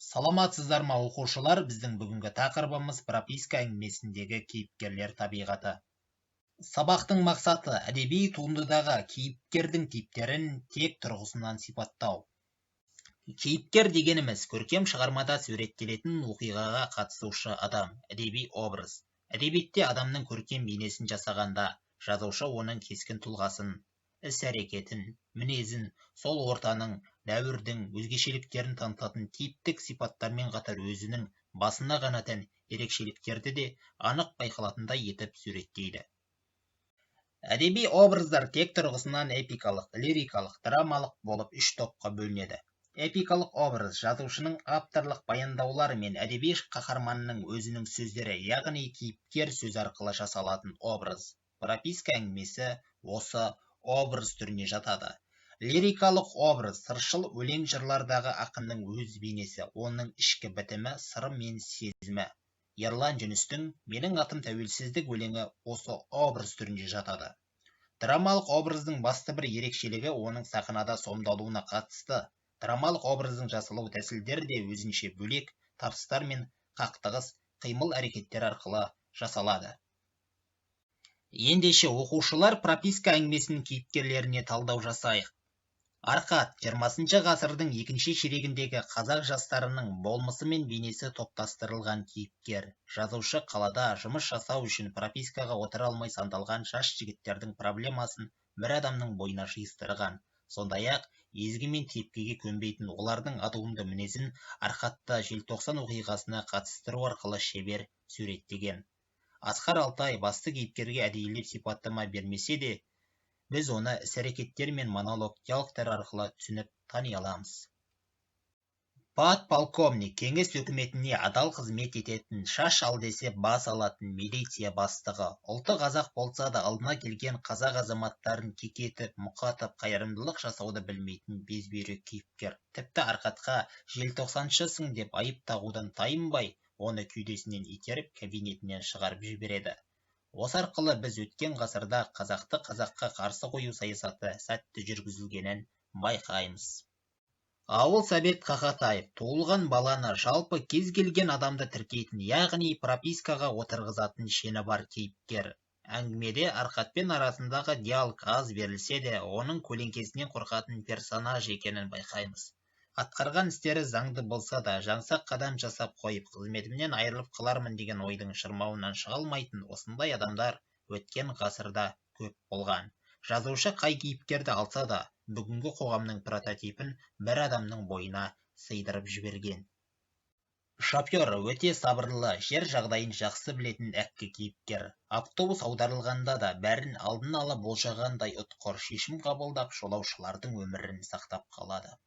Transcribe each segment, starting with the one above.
Саламатсыздар ма оқушылар, біздің бүгінгі тақырыбымыз прописка әңгімесіндегі кейіпкерлер табиғаты. Сабақтың мақсаты әдеби туындыдағы кейіпкердің типтерін тек тұрғысынан сипаттау. Кейіпкер дегеніміз көркем шығармада суреттелетін оқиғаға қатысушы адам, әдеби образ. Әдебиетте адамның көркем бейнесін жасағанда, жазушы оның кескін тұлғасын, іс-әрекетін, мінезін, сол ортаның, дәуірдің өзгешеліктерін танытатын типтік сипаттармен қатар өзінің басына ғана тән ерекшеліктерді де анық байқалатындай етіп суреттейді. Әдеби образдар тек тұрғысынан эпикалық, лирикалық, драмалық болып үш топқа бөлінеді. Эпикалық образ жазушының авторлық баяндаулары мен әдеби қаһарманның өзінің сөздері, яғни кейіпкер сөз арқылы жасалатын образ. Прописка әңгімесі осы образ түріне жатады. Лирикалық образ сыршыл өлең жырлардағы ақынның өз бейнесі, оның ішкі бітімі, сыры мен сезімі. Ерлан Жүністің «Менің атым тәуелсіздік» өлеңі осы образ түріне жатады. Драмалық образдың басты бір ерекшелігі оның сахнада сомдалуына қатысты. Драмалық образдың жасалу тәсілдері де өзінше бөлек, тартыстар мен қақтығыс, қимыл әрекеттер арқылы жасалады. Ендеше оқушылар прописка әңгімесінің кейіпкерлеріне талдау жасайық. Арқат 20 ғасырдың екінші ширегіндегі қазақ жастарының болмысы мен бейнесі топтастырылған кейіпкер. Жазушы қалада жұмыс жасау үшін пропискаға отыра алмай сандалған жас жігіттердің проблемасын бір адамның бойына жиыстырған. Сондай-ақ езгі мен тепкіге көнбейтін олардың адуынды мінезін Арқатта желтоқсан оқиғасына қатыстыру арқылы шебер суреттеген. Асқар Алтай басты кейіпкерге әдейілеп сипаттама бермесе де, біз оны іс-әрекеттер мен монолог диалогтар арқылы түсініп тани аламыз. Подполковник кеңес өкіметіне адал қызмет ететін, шаш ал десе бас алатын милиция бастығы. Ұлты қазақ болса да алдына келген қазақ азаматтарын кекетіп, мұқатып, қайырымдылық жасауды білмейтін безбүйрек кейіпкер. Тіпті Арқатқа желтоқсаншысың деп айып тағудан тайынбай, оны кеудесінен итеріп кабинетінен шығарып жібереді. Осы арқылы біз өткен ғасырда қазақты қазаққа қарсы қою саясаты сәтті жүргізілгенін байқаймыз. Ауыл Сәбет Қақатаев туылған баланы жалпы кез келген адамды тіркейтін, яғни пропискаға отырғызатын шені бар кейіпкер. Әңгімеде Арқатпен арасындағы диалог аз берілсе де, оның көлеңкесінен қорқатын персонаж екенін байқаймыз. Атқарған істері заңды болса да, жаңсақ қадам жасап қойып, қызметімнен айырылып қалармын деген ойдың шырмауынан шыға алмайтын осындай адамдар өткен ғасырда көп болған. Жазушы қай кейіпкерді алса да, бүгінгі қоғамның прототипін бір адамның бойына сыйдырып жіберген. Шофер өте сабырлы, жер жағдайын жақсы білетін әккі кейіпкер. Автобус аударылғанда да бәрін алдын ала болжағандай ұтқыр шешім қабылдап, жолаушылардың өмірін сақтап қалады.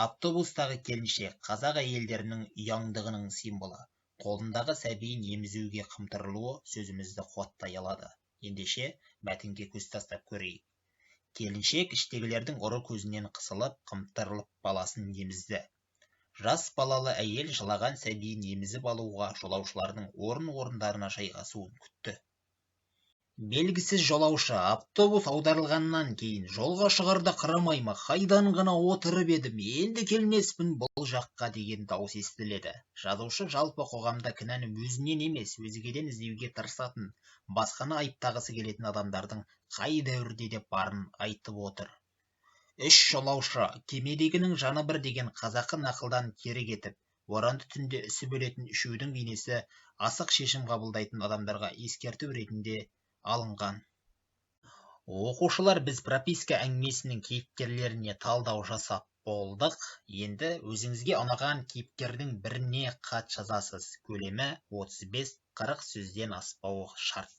Автобустағы келіншек қазақ әйелдерінің ұяңдығының символы. Қолындағы сәбиін емізуге қымтырылуы сөзімізді қуаттай алады. Ендеше мәтінге көз тастап көрейік. Келіншек іштегілердің ұры көзінен қысылып, қымтырылып баласын емізді. Жас балалы әйел жылаған сәбиін емізіп алуға жолаушылардың орындарына жайғасуын күтті. Белгісіз жолаушы автобус аударылғаннан кейін жолға шығарда қарамай ма, қайдан ғана отырып едім, енді келмеспін бұл жаққа деген дауыс естіледі. Жазушы жалпы қоғамда кінәні өзінен емес, өзгеден іздеуге тырысатын, басқаны айыптағысы келетін адамдардың қай дәуірде де барын айтып отыр. Үш жолаушы, кемедегінің жаны бір деген қазақы нақылдан кері кетіп, боранды түнде үсіп өлетін үшеудің бейнесі асық шешім қабылдайтын адамдарға ескерту ретінде алынған. Оқушылар, біз прописка әңгімесінің кейіпкерлеріне талдау жасап болдық. Енді өзіңізге ұнаған кейіпкердің біріне хат жазасыз. Көлемі 35-40 сөзден аспауы шарт.